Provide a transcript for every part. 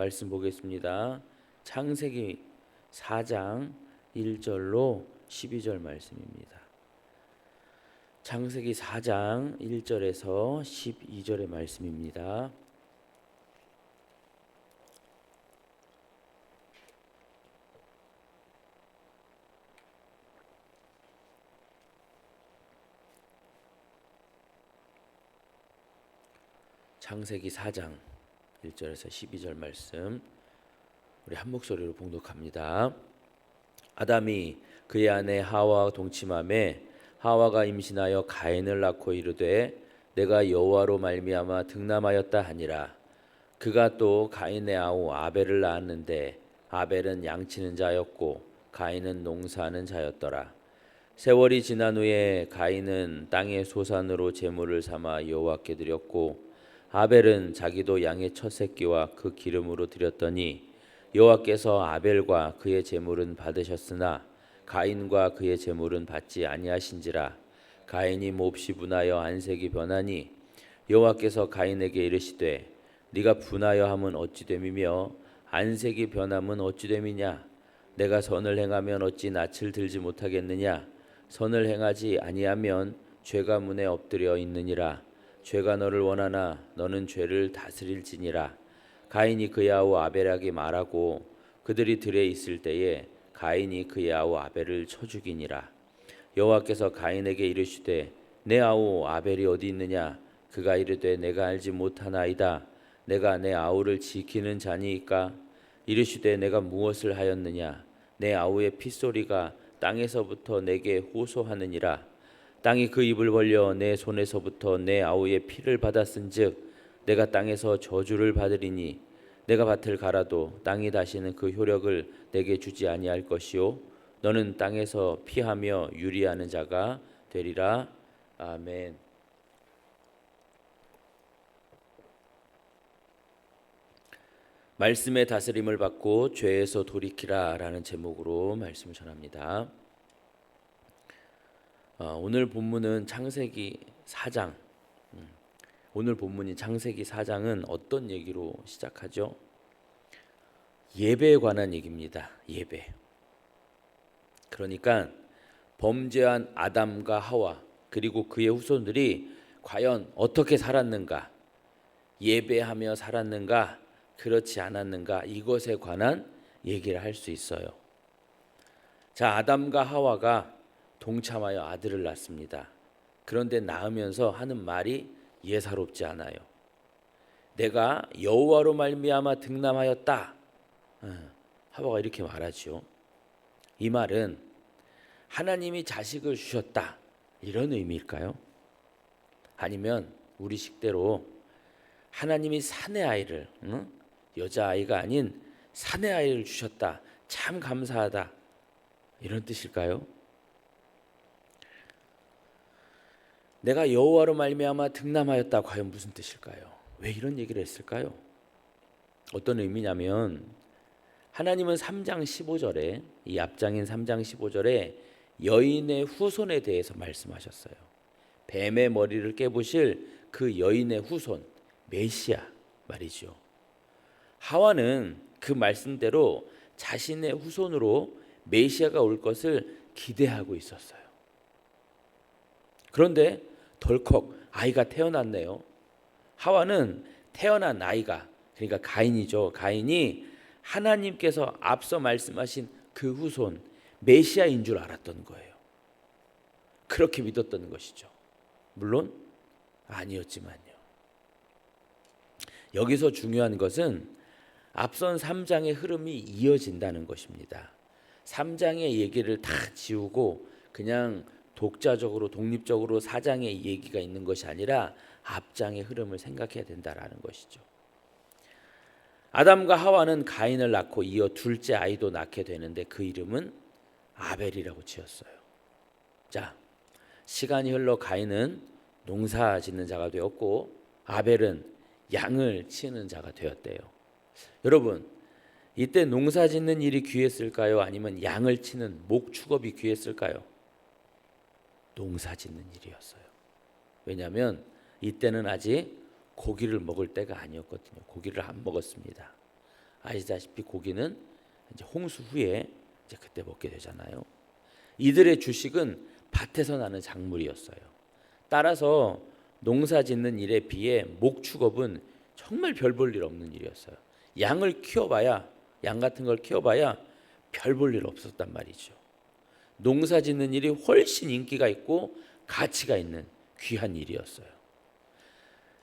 말씀 보겠습니다. 창세기 4장 1절로 12절 말씀입니다. 창세기 4장 1절에서 12절의 말씀입니다. 창세기 4장 1절에서 12절 말씀 우리 한 목소리로 봉독합니다. 아담이 그의 아내 하와와 동침하매 하와가 임신하여 가인을 낳고 이르되 내가 여호와로 말미암아 득남하였다 하니라. 그가 또 가인의 아우 아벨을 낳았는데 아벨은 양치는 자였고 가인은 농사하는 자였더라. 세월이 지난 후에 가인은 땅의 소산으로 제물을 삼아 여호와께 드렸고 아벨은 자기도 양의 첫 새끼와 그 기름으로 드렸더니 여호와께서 아벨과 그의 제물은 받으셨으나 가인과 그의 제물은 받지 아니하신지라. 가인이 몹시 분하여 안색이 변하니 여호와께서 가인에게 이르시되 네가 분하여 함은 어찌 됨이며 안색이 변함은 어찌 됨이냐. 내가 선을 행하면 어찌 낯을 들지 못하겠느냐. 선을 행하지 아니하면 죄가 문에 엎드려 있느니라. 죄가 너를 원하나 너는 죄를 다스릴지니라. 가인이 그의 아우 아벨에게 말하고 그들이 들에 있을 때에 가인이 그의 아우 아벨을 쳐 죽이니라. 여호와께서 가인에게 이르시되 내 아우 아벨이 어디 있느냐. 그가 이르되 내가 알지 못하나이다. 내가 내 아우를 지키는 자니이까. 이르시되 내가 무엇을 하였느냐. 내 아우의 핏소리가 땅에서부터 내게 호소하느니라. 땅이 그 입을 벌려 내 손에서부터 내 아우의 피를 받았은즉 내가 땅에서 저주를 받으리니 내가 밭을 갈아도 땅이 다시는 그 효력을 내게 주지 아니할 것이요 너는 땅에서 피하며 유리하는 자가 되리라. 아멘. 말씀의 다스림을 받고 죄에서 돌이키라 라는 제목으로 말씀을 전합니다. 오늘 본문은 창세기 4장. 오늘 본문인 창세기 4장은 어떤 얘기로 시작하죠? 예배에 관한 얘기입니다. 예배. 그러니까 범죄한 아담과 하와 그리고 그의 후손들이 과연 어떻게 살았는가, 예배하며 살았는가, 그렇지 않았는가, 이것에 관한 얘기를 할 수 있어요. 자, 아담과 하와가 동참하여 아들을 낳습니다. 그런데 낳으면서 하는 말이 예사롭지 않아요. 내가 여호와로 말미암아 득남하였다. 하와가 이렇게 말하죠. 이 말은 하나님이 자식을 주셨다 이런 의미일까요? 아니면 우리 식대로 하나님이 사내 아이를, 여자아이가 아닌 사내 아이를 주셨다, 참 감사하다 이런 뜻일까요? 내가 여호와로 말미암아 득남하였다 과연 무슨 뜻일까요? 왜 이런 얘기를 했을까요? 어떤 의미냐면 하나님은 3장 15절에 이 앞장인 3장 15절에 여인의 후손에 대해서 말씀하셨어요. 뱀의 머리를 깨부실 그 여인의 후손 메시아 말이죠. 하와는 그 말씀대로 자신의 후손으로 메시아가 올 것을 기대하고 있었어요. 그런데 덜컥 아이가 태어났네요. 하와는 태어난 아이가, 그러니까 가인이죠. 가인이 하나님께서 앞서 말씀하신 그 후손 메시아인 줄 알았던 거예요. 그렇게 믿었던 것이죠. 물론 아니었지만요. 여기서 중요한 것은 앞선 3장의 흐름이 이어진다는 것입니다. 3장의 얘기를 다 지우고 그냥 독자적으로 독립적으로 4장의 얘기가 있는 것이 아니라 앞장의 흐름을 생각해야 된다라는 것이죠. 아담과 하와는 가인을 낳고 이어 둘째 아이도 낳게 되는데 그 이름은 아벨이라고 지었어요. 자, 시간이 흘러 가인은 농사 짓는 자가 되었고 아벨은 양을 치는 자가 되었대요. 여러분, 이때 농사 짓는 일이 귀했을까요? 아니면 양을 치는 목축업이 귀했을까요? 농사 짓는 일이었어요. 왜냐하면 이때는 아직 고기를 먹을 때가 아니었거든요. 고기를 안 먹었습니다. 아시다시피 고기는 이제 홍수 후에 이제 그때 먹게 되잖아요. 이들의 주식은 밭에서 나는 작물이었어요. 따라서 농사 짓는 일에 비해 목축업은 정말 별 볼 일 없는 일이었어요. 양을 키워봐야, 양 같은 걸 키워봐야 별 볼 일 없었단 말이죠. 농사 짓는 일이 훨씬 인기가 있고 가치가 있는 귀한 일이었어요.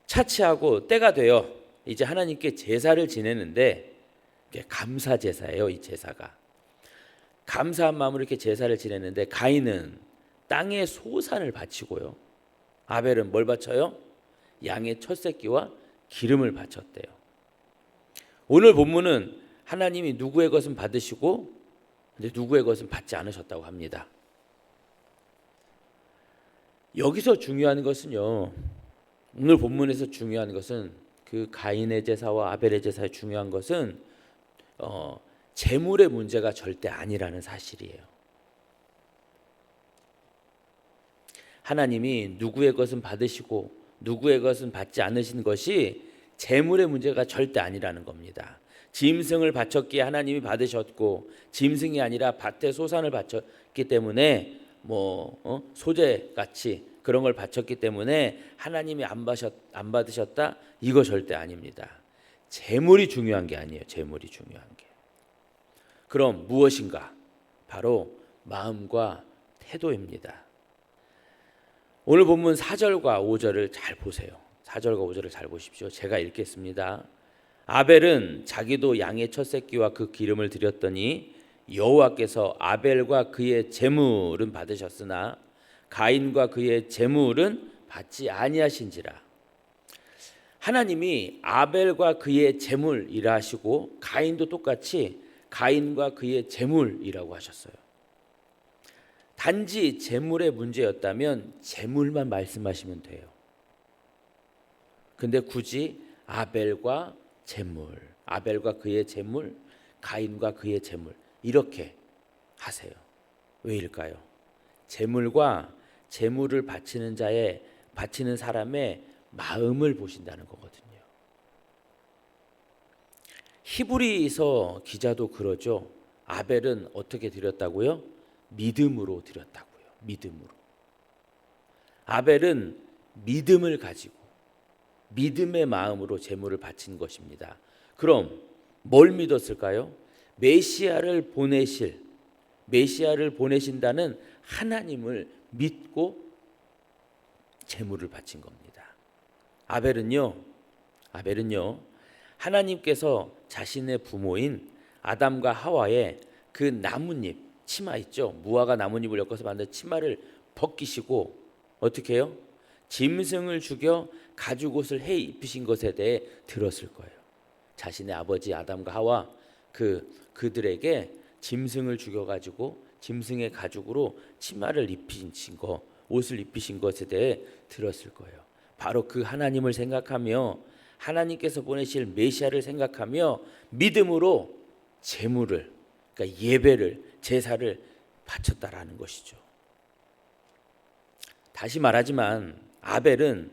차치하고 때가 되어 이제 하나님께 제사를 지내는데, 감사 제사예요. 이 제사가 감사한 마음으로 이렇게 제사를 지내는데, 가인은 땅의 소산을 바치고요, 아벨은 뭘 바쳐요? 양의 첫 새끼와 기름을 바쳤대요. 오늘 본문은 하나님이 누구의 것은 받으시고 근데 누구의 것은 받지 않으셨다고 합니다. 여기서 중요한 것은요, 오늘 본문에서 중요한 것은, 그 가인의 제사와 아벨의 제사의 중요한 것은 재물의 문제가 절대 아니라는 사실이에요. 하나님이 누구의 것은 받으시고 누구의 것은 받지 않으신 것이 재물의 문제가 절대 아니라는 겁니다. 짐승을 바쳤기에 하나님이 받으셨고, 짐승이 아니라 밭의 소산을 바쳤기 때문에 소재같이 그런 걸 바쳤기 때문에 하나님이 안 받으셨다, 이거 절대 아닙니다. 재물이 중요한 게 아니에요. 재물이 중요한 게. 그럼 무엇인가? 바로 마음과 태도입니다. 오늘 본문 4절과 5절을 잘 보세요. 4절과 5절을 잘 보십시오. 제가 읽겠습니다. 아벨은 자기도 양의 첫 새끼와 그 기름을 드렸더니 여호와께서 아벨과 그의 제물은 받으셨으나 가인과 그의 제물은 받지 아니하신지라. 하나님이 아벨과 그의 제물이라 하시고, 가인도 똑같이 가인과 그의 제물이라고 하셨어요. 단지 제물의 문제였다면 제물만 말씀하시면 돼요. 근데 굳이 아벨과 제물, 아벨과 그의 제물, 가인과 그의 제물, 이렇게 하세요. 왜일까요? 제물과 제물을 바치는 사람의 마음을 보신다는 거거든요. 히브리서 기자도 그러죠. 아벨은 어떻게 드렸다고요? 믿음으로 드렸다고요. 믿음으로. 아벨은 믿음을 가지고 믿음의 마음으로 제물을 바친 것입니다. 그럼 뭘 믿었을까요? 메시아를 보내신다는 하나님을 믿고 제물을 바친 겁니다. 아벨은요, 하나님께서 자신의 부모인 아담과 하와의 그 나뭇잎, 치마 있죠? 무화과 나뭇잎을 엮어서 만든 치마를 벗기시고 어떻게 해요? 짐승을 죽여 가죽옷을 해 입히신 것에 대해 들었을 거예요. 자신의 아버지 아담과 하와 그들에게 짐승을 죽여가지고 짐승의 가죽으로 치마를 입히신 거, 옷을 입히신 것에 대해 들었을 거예요. 바로 그 하나님을 생각하며, 하나님께서 보내실 메시아를 생각하며 믿음으로 제물을, 그러니까 예배를, 제사를 바쳤다라는 것이죠. 다시 말하지만 아벨은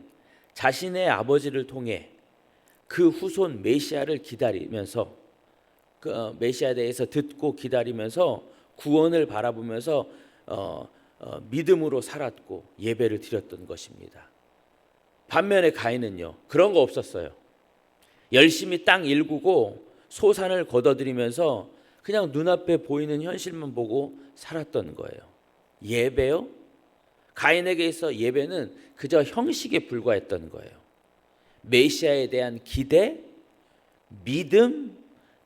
자신의 아버지를 통해 그 후손 메시아를 기다리면서, 그 메시아에 대해서 듣고 기다리면서 구원을 바라보면서 믿음으로 살았고 예배를 드렸던 것입니다. 반면에 가인은요, 그런 거 없었어요. 열심히 땅 일구고 소산을 거둬들이면서 그냥 눈앞에 보이는 현실만 보고 살았던 거예요. 예배요? 가인에게 있어 예배는 그저 형식에 불과했던 거예요. 메시아에 대한 기대, 믿음,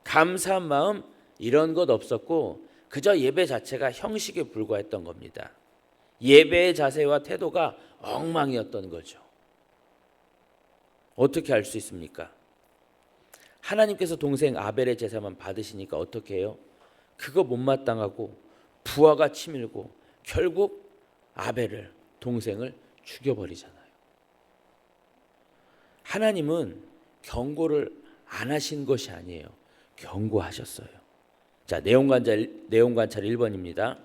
감사한 마음, 이런 것 없었고 그저 예배 자체가 형식에 불과했던 겁니다. 예배의 자세와 태도가 엉망이었던 거죠. 어떻게 알 수 있습니까? 하나님께서 동생 아벨의 제사만 받으시니까 어떻게 해요? 그거 못마땅하고 부하가 치밀고 결국 아벨을, 동생을 죽여버리잖아요. 하나님은 경고를 안 하신 것이 아니에요. 경고하셨어요. 자, 내용 관찰 1번입니다.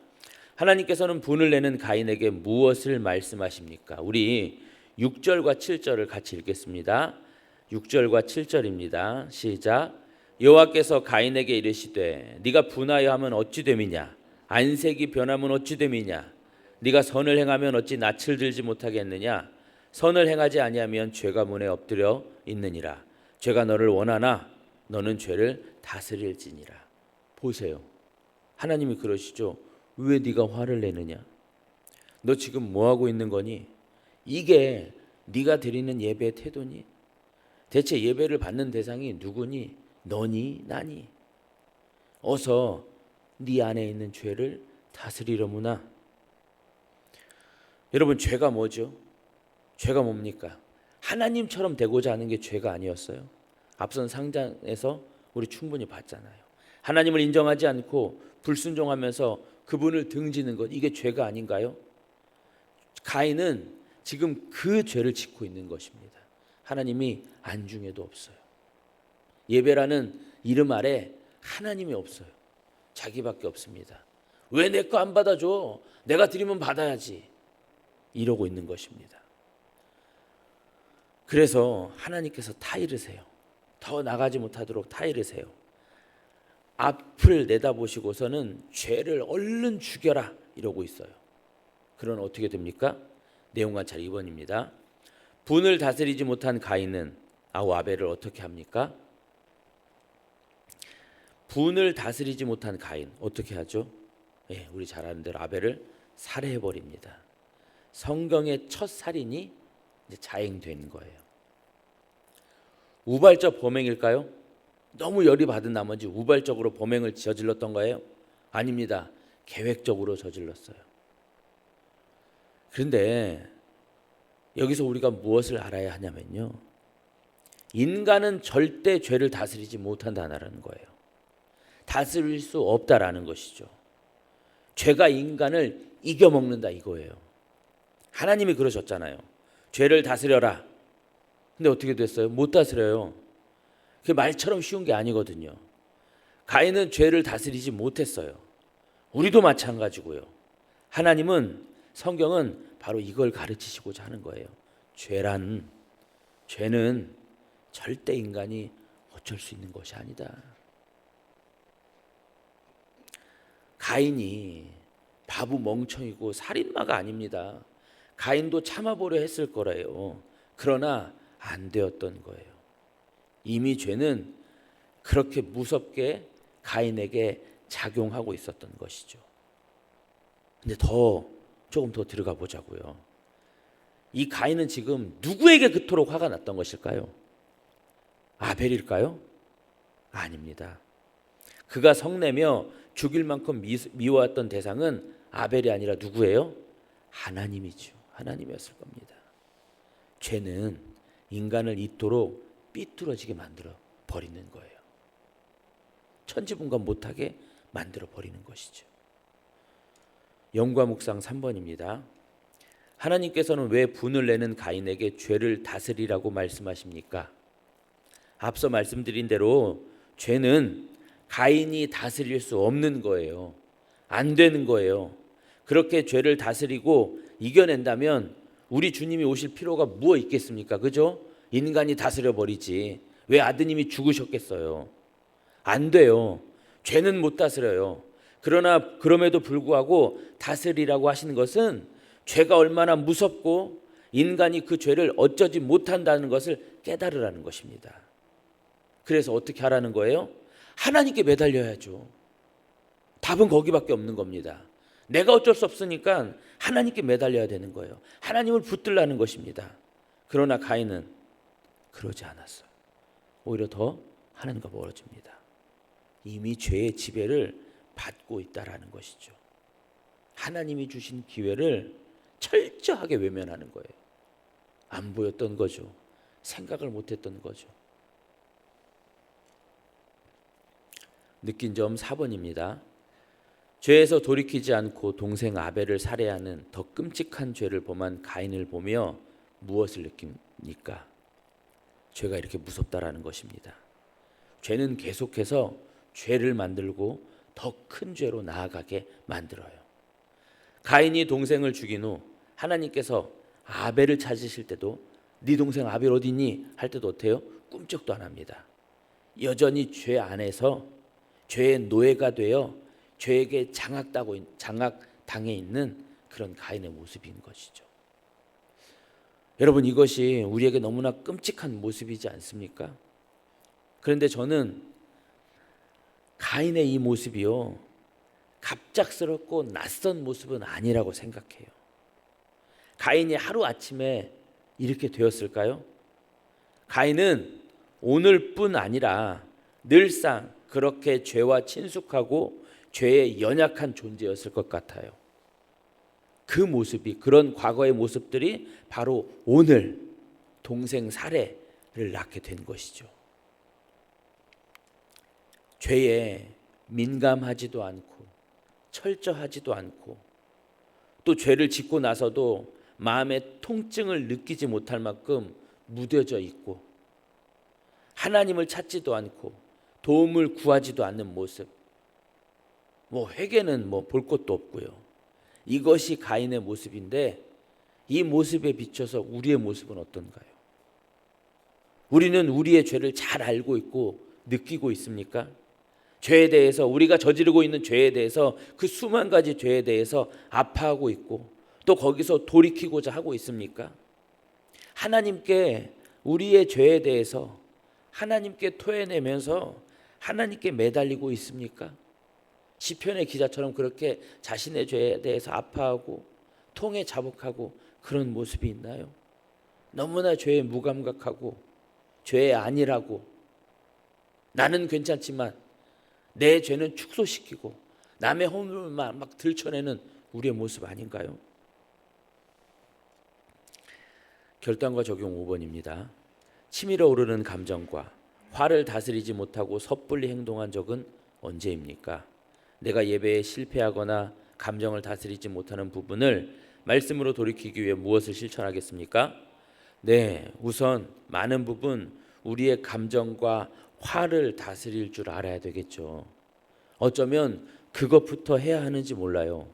하나님께서는 분을 내는 가인에게 무엇을 말씀하십니까? 우리 6절과 7절을 같이 읽겠습니다. 6절과 7절입니다. 시작. 여호와께서 가인에게 이르시되 네가 분하여 하면 어찌 됨이냐 안색이 변하면 어찌 됨이냐 네가 선을 행하면 어찌 낯을 들지 못하겠느냐 선을 행하지 아니하면 죄가 문에 엎드려 있느니라 죄가 너를 원하나 너는 죄를 다스릴지니라. 보세요. 하나님이 그러시죠. 왜 네가 화를 내느냐? 너 지금 뭐 하고 있는 거니? 이게 네가 드리는 예배의 태도니? 대체 예배를 받는 대상이 누구니? 너니 나니? 어서 네 안에 있는 죄를 다스리려무나. 여러분, 죄가 뭐죠? 죄가 뭡니까? 하나님처럼 되고자 하는 게 죄가 아니었어요. 앞선 상장에서 우리 충분히 봤잖아요. 하나님을 인정하지 않고 불순종하면서 그분을 등지는 것, 이게 죄가 아닌가요? 가인은 지금 그 죄를 짓고 있는 것입니다. 하나님이 안중에도 없어요. 예배라는 이름 아래 하나님이 없어요. 자기밖에 없습니다. 왜 내 거 안 받아줘? 내가 드리면 받아야지. 이러고 있는 것입니다. 그래서 하나님께서 타이르세요. 더 나가지 못하도록 타이르세요. 앞을 내다보시고서는 죄를 얼른 죽여라 이러고 있어요. 그럼 어떻게 됩니까? 내용관찰 2번입니다. 분을 다스리지 못한 가인은 아벨을 어떻게 합니까? 분을 다스리지 못한 가인 어떻게 하죠? 우리 잘 아는 대로 아벨을 살해해버립니다. 성경의 첫 살인이 이제 자행된 거예요. 우발적 범행일까요? 너무 열이 받은 나머지 우발적으로 범행을 저질렀던 거예요? 아닙니다. 계획적으로 저질렀어요. 그런데 여기서 우리가 무엇을 알아야 하냐면요, 인간은 절대 죄를 다스리지 못한다는 거예요. 다스릴 수 없다라는 것이죠. 죄가 인간을 이겨먹는다 이거예요. 하나님이 그러셨잖아요. 죄를 다스려라. 근데 어떻게 됐어요? 못 다스려요. 그게 말처럼 쉬운 게 아니거든요. 가인은 죄를 다스리지 못했어요. 우리도 마찬가지고요. 하나님은, 성경은 바로 이걸 가르치시고자 하는 거예요. 죄는 절대 인간이 어쩔 수 있는 것이 아니다. 가인이 바보 멍청이고 살인마가 아닙니다. 가인도 참아보려 했을 거래요. 그러나 안 되었던 거예요. 이미 죄는 그렇게 무섭게 가인에게 작용하고 있었던 것이죠. 근데 조금 더 들어가 보자고요. 이 가인은 지금 누구에게 그토록 화가 났던 것일까요? 아벨일까요? 아닙니다. 그가 성내며 죽일 만큼 미워했던 대상은 아벨이 아니라 누구예요? 하나님이죠. 하나님이었을 겁니다. 죄는 인간을 이토록 삐뚤어지게 만들어 버리는 거예요. 천지분간 못하게 만들어 버리는 것이죠. 영과 묵상 3번입니다. 하나님께서는 왜 분을 내는 가인에게 죄를 다스리라고 말씀하십니까? 앞서 말씀드린 대로 죄는 가인이 다스릴 수 없는 거예요. 안 되는 거예요. 그렇게 죄를 다스리고 이겨낸다면 우리 주님이 오실 필요가 무엇 있겠습니까? 그죠? 인간이 다스려 버리지. 왜 아드님이 죽으셨겠어요? 안 돼요. 죄는 못 다스려요. 그러나 그럼에도 불구하고 다스리라고 하시는 것은 죄가 얼마나 무섭고 인간이 그 죄를 어쩌지 못한다는 것을 깨달으라는 것입니다. 그래서 어떻게 하라는 거예요? 하나님께 매달려야죠. 답은 거기밖에 없는 겁니다. 내가 어쩔 수 없으니까 하나님께 매달려야 되는 거예요. 하나님을 붙들라는 것입니다. 그러나 가인은 그러지 않았어요. 오히려 더 하나님과 멀어집니다. 이미 죄의 지배를 받고 있다라는 것이죠. 하나님이 주신 기회를 철저하게 외면하는 거예요. 안 보였던 거죠. 생각을 못했던 거죠. 느낀 점 4번입니다. 죄에서 돌이키지 않고 동생 아벨을 살해하는 더 끔찍한 죄를 범한 가인을 보며 무엇을 느낍니까? 죄가 이렇게 무섭다라는 것입니다. 죄는 계속해서 죄를 만들고 더 큰 죄로 나아가게 만들어요. 가인이 동생을 죽인 후 하나님께서 아벨을 찾으실 때도 네 동생 아벨 어디 있니? 할 때도 어때요? 꿈쩍도 안 합니다. 여전히 죄 안에서 죄의 노예가 되어 죄에게 장악당해 있는 그런 가인의 모습인 것이죠. 여러분, 이것이 우리에게 너무나 끔찍한 모습이지 않습니까? 그런데 저는 가인의 이 모습이요, 갑작스럽고 낯선 모습은 아니라고 생각해요. 가인이 하루아침에 이렇게 되었을까요? 가인은 오늘뿐 아니라 늘상 그렇게 죄와 친숙하고 죄에 연약한 존재였을 것 같아요. 그 모습이, 그런 과거의 모습들이 바로 오늘 동생 살해를 낳게 된 것이죠. 죄에 민감하지도 않고 철저하지도 않고 또 죄를 짓고 나서도 마음의 통증을 느끼지 못할 만큼 무뎌져 있고 하나님을 찾지도 않고 도움을 구하지도 않는 모습, 회개는 볼 것도 없고요. 이것이 가인의 모습인데, 이 모습에 비춰서 우리의 모습은 어떤가요? 우리는 우리의 죄를 잘 알고 있고 느끼고 있습니까? 죄에 대해서, 우리가 저지르고 있는 죄에 대해서, 그 수만 가지 죄에 대해서 아파하고 있고 또 거기서 돌이키고자 하고 있습니까? 하나님께 우리의 죄에 대해서 하나님께 토해내면서 하나님께 매달리고 있습니까? 시편의 기자처럼 그렇게 자신의 죄에 대해서 아파하고 통에 자복하고 그런 모습이 있나요? 너무나 죄에 무감각하고 죄에 안일하고 나는 괜찮지만 내 죄는 축소시키고 남의 허물만 막 들춰내는 우리의 모습 아닌가요? 결단과 적용 5번입니다. 치밀어 오르는 감정과 화를 다스리지 못하고 섣불리 행동한 적은 언제입니까? 내가 예배에 실패하거나 감정을 다스리지 못하는 부분을 말씀으로 돌이키기 위해 무엇을 실천하겠습니까? 네, 우선 많은 부분 우리의 감정과 화를 다스릴 줄 알아야 되겠죠. 어쩌면 그것부터 해야 하는지 몰라요.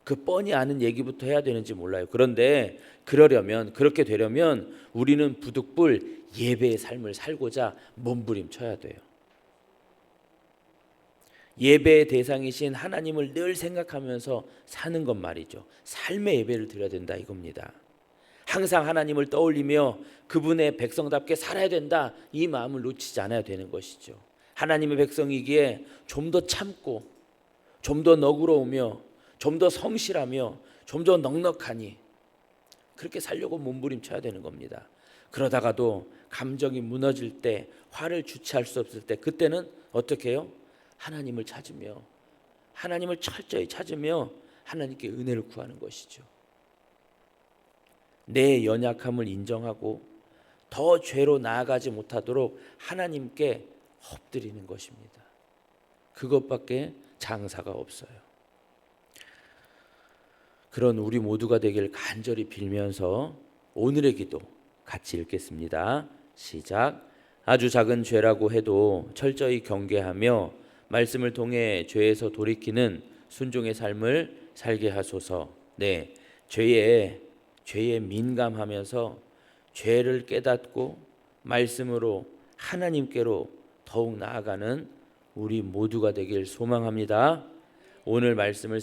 그 뻔히 아는 얘기부터 해야 되는지 몰라요. 그런데 그렇게 되려면 우리는 부득불 예배의 삶을 살고자 몸부림쳐야 돼요. 예배의 대상이신 하나님을 늘 생각하면서 사는 것 말이죠. 삶의 예배를 드려야 된다 이겁니다. 항상 하나님을 떠올리며 그분의 백성답게 살아야 된다, 이 마음을 놓치지 않아야 되는 것이죠. 하나님의 백성이기에 좀 더 참고 좀 더 너그러우며 좀 더 성실하며 좀 더 넉넉하니 그렇게 살려고 몸부림쳐야 되는 겁니다. 그러다가도 감정이 무너질 때, 화를 주체할 수 없을 때, 그때는 어떻게 해요? 하나님을 찾으며, 하나님을 철저히 찾으며 하나님께 은혜를 구하는 것이죠. 내 연약함을 인정하고 더 죄로 나아가지 못하도록 하나님께 엎드리는 것입니다. 그것밖에 장사가 없어요. 그런 우리 모두가 되길 간절히 빌면서 오늘의 기도 같이 읽겠습니다. 시작. 아주 작은 죄라고 해도 철저히 경계하며 말씀을 통해 죄에서 돌이키는 순종의 삶을 살게 하소서. 네, 죄에 민감하면서 죄를 깨닫고 말씀으로 하나님께로 더욱 나아가는 우리 모두가 되길 소망합니다. 오늘 말씀을